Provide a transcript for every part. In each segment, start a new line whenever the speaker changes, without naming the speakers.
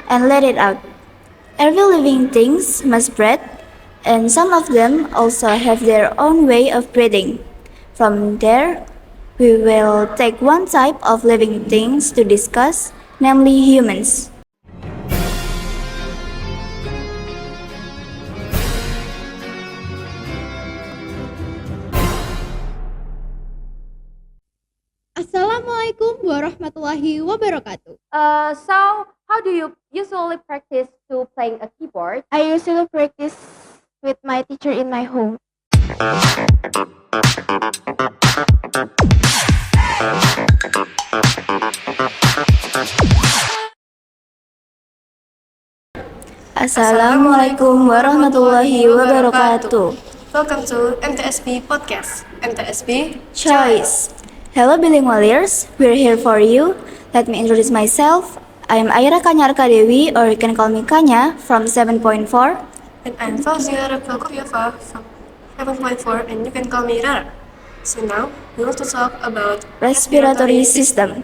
and let it out. Every living thing must breathe, and some of them also have their own way of breathing. From there, we will take one type of living things to discuss, namely humans.
Assalamualaikum warahmatullahi wabarakatuh.
So how do you usually practice to playing a keyboard?
I usually practice with my teacher in my home.
Assalamualaikum warahmatullahi wabarakatuh.
Welcome to MTSB Podcast. MTSB
Choice. Hello bilingualers, we're here for you. Let me introduce myself. I'm Aira Kanyarka Dewi, or you can call me Kanya, from 7.4.
and I'm Fauzia Rapalkoviova from 7.4 and you can call me Rara. So now we want to talk about
Respiratory system.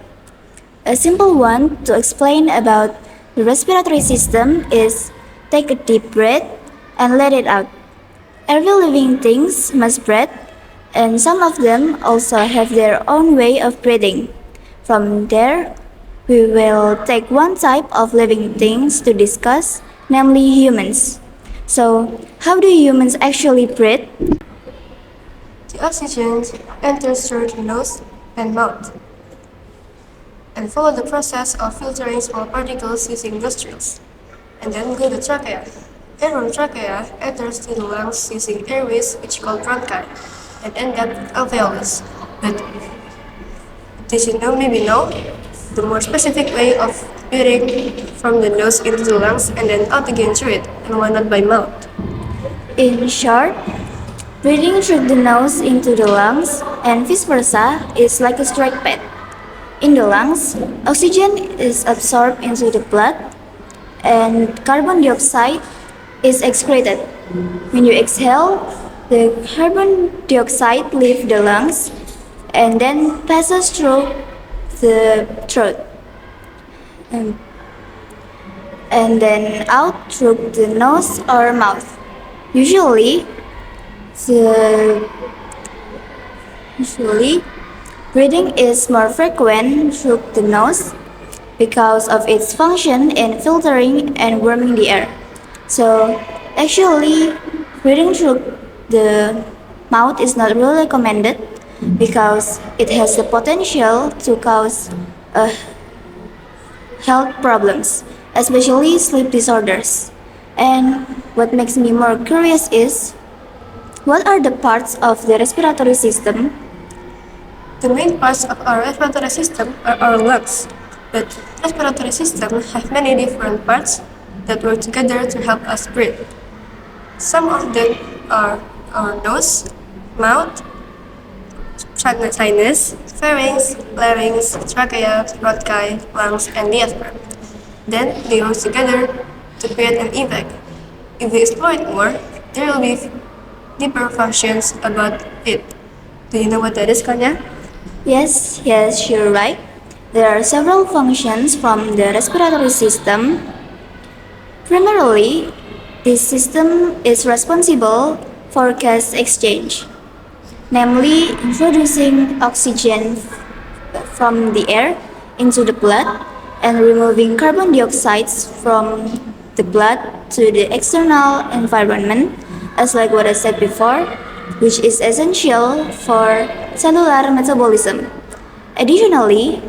A simple one to explain about the respiratory system is take a deep breath and let it out. Every living thing must breathe, and some of them also have their own way of breathing. From there, we will take one type of living things to discuss, namely humans. So, how do humans actually breathe?
the oxygen enters through the nose and mouth and follow the process of filtering small particles using nostrils and then go to trachea. Air from trachea enters to the lungs using airways which called bronchi and end up alveolus. But did you know, maybe know, the more specific way of breathing from the nose into the lungs and then out again through it, and why not by mouth?
In short, breathing through the nose into the lungs and vice versa is like a straight path. In the lungs, oxygen is absorbed into the blood and carbon dioxide is excreted. When you exhale, the carbon dioxide leaves the lungs and then passes through the throat and then out through the nose or mouth. Usually, the usually breathing is more frequent through the nose because of its function in filtering and warming the air. So, actually, breathing through the mouth is not really recommended because it has the potential to cause health problems, especially sleep disorders. And what makes me more curious is what are the parts of the respiratory system?
The main parts of our respiratory system are our lungs, but respiratory system have many different parts that work together to help us breathe. Some of them are our nose, mouth, sinus, pharynx, larynx, trachea, bronchi, lungs, and diaphragm. Then they work together to create an impact. If we explore it more, there will be deeper functions about it. Do you know what that is, Kanya?
Yes, you're right. There are several functions from the respiratory system. Primarily, this system is responsible for gas exchange, namely introducing oxygen from the air into the blood and removing carbon dioxide from the blood to the external environment, as like what I said before, which is essential for cellular metabolism. Additionally,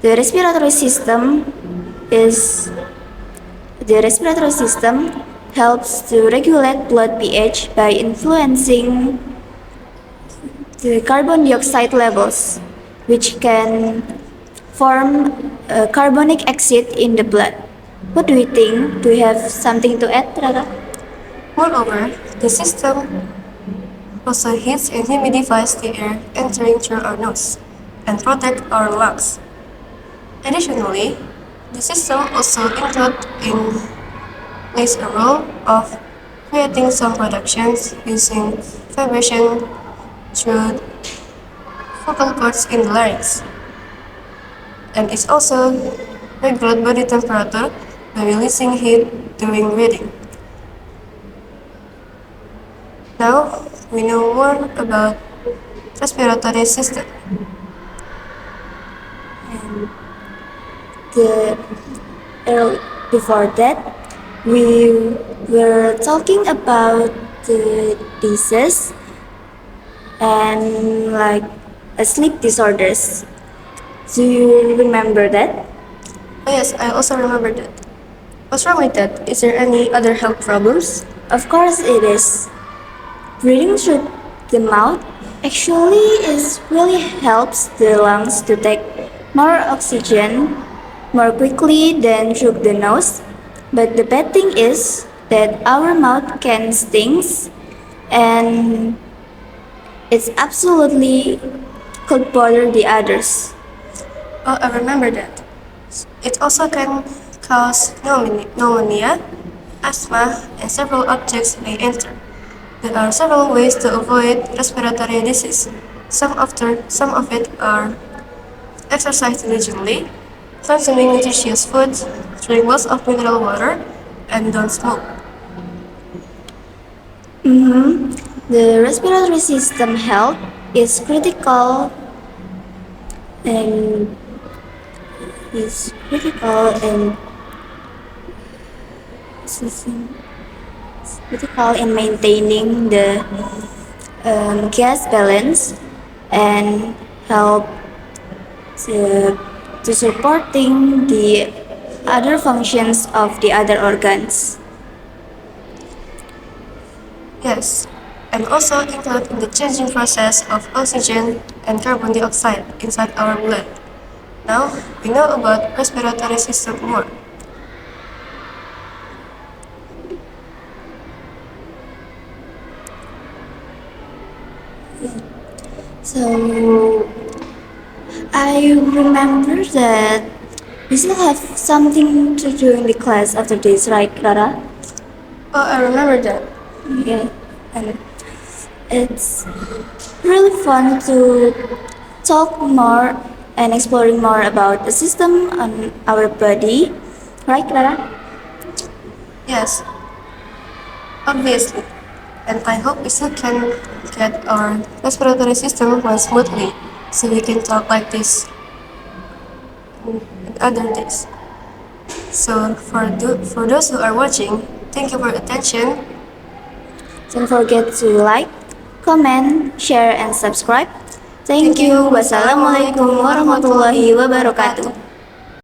the respiratory system is the respiratory system helps to regulate blood pH by influencing the carbon dioxide levels, which can form carbonic acid in the blood. What do you think? Do you have something to add, Rara?
Moreover, the system also heats and humidifies the air entering through our nose and protect our lungs. Additionally, the system also plays a role of creating sound productions using vibration through vocal cords in the larynx. And it also regulates body temperature by releasing heat during breathing. Now, we know more about respiratory system.
The before that, we were talking about the disease and like sleep disorders. Do you remember that?
Oh yes, I also remember that. What's wrong with that? Is there any other health problems?
Of course it is. Breathing through the mouth actually is really helps the lungs to take more oxygen more quickly than through the nose. But the bad thing is that our mouth can stings and it's absolutely could bother the others.
Oh, I remember that. It also can cause pneumonia, asthma, and several objects may enter. There are several ways to avoid respiratory disease. Some of it are exercise diligently, consuming nutritious foods, drink lots of mineral water, and don't smoke.
The respiratory system health is critical and is critical and system is critical in maintaining the gas balance and help to, to supporting the other functions of the other organs.
Yes, and also include in the changing process of oxygen and carbon dioxide inside our blood. Now we know about respiratory system more.
So I remember that we still have something to do in the class after this, right, Clara?
Oh, I remember that.
Yeah, and it's really fun to talk more and exploring more about the system on our body, right, Clara?
Yes, obviously. And I hope we still can get our respiratory system run smoothly so we can talk like this in other days. So for those who are watching, thank you for your attention.
Don't forget to like, comment, share, and subscribe. Thank you. Wassalamualaikum warahmatullahi wabarakatuh.